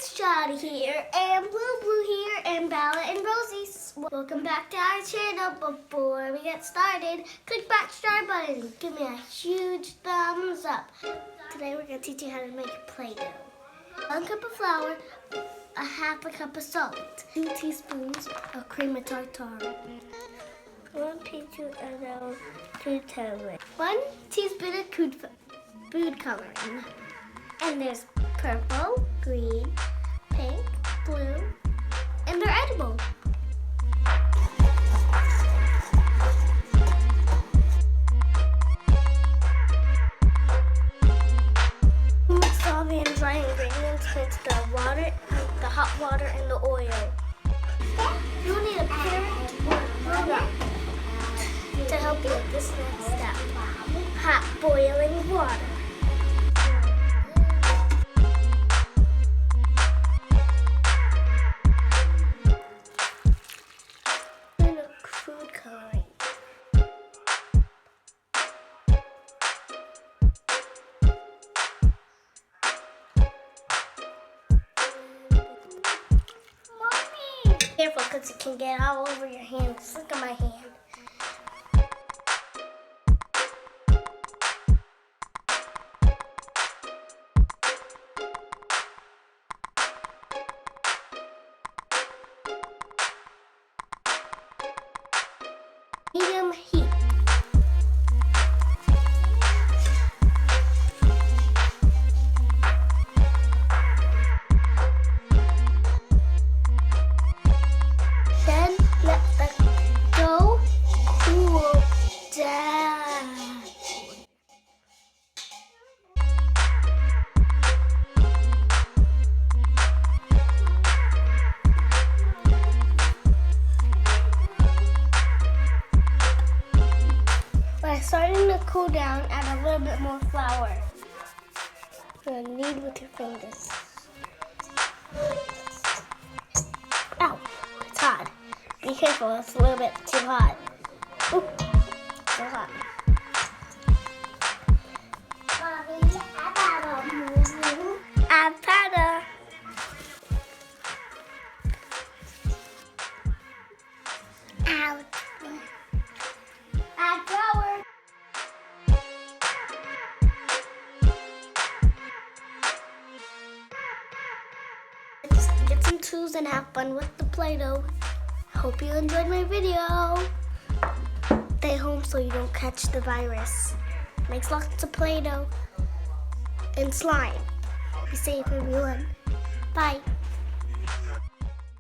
it's Johnny here, and Blue here, and Bella and Rosie. Welcome back to our channel. Before we get started, click that subscribe button and give me a huge thumbs up. Today we're going to teach you how to make Play-Doh. 1 cup of flour, a half a cup of salt, 2 teaspoons of cream of tartar, 1 teaspoon of turmeric, 1 teaspoon of food coloring, and there's purple, green, pink, blue, and they're edible. Mix all the dry ingredients with the water, the hot water, and the oil. You'll need a parent or grown-up to help you with this next step. Hot boiling water. Food coloring. Mommy! Careful, because it can get all over your hands. Look at my hand. Medium heat. Then let the dough cool down. When it's starting to cool down, add a little bit more flour. You're gonna knead with your fingers. Ow, it's hot. Be careful, it's a little bit too hot. Ooh, so hot. Add powder. Ouch. Add flour. Get some tools and have fun with the Play-Doh. Hope you enjoyed my video. Stay home so you don't catch the virus. Makes lots of Play-Doh and slime. Be safe, everyone. Bye.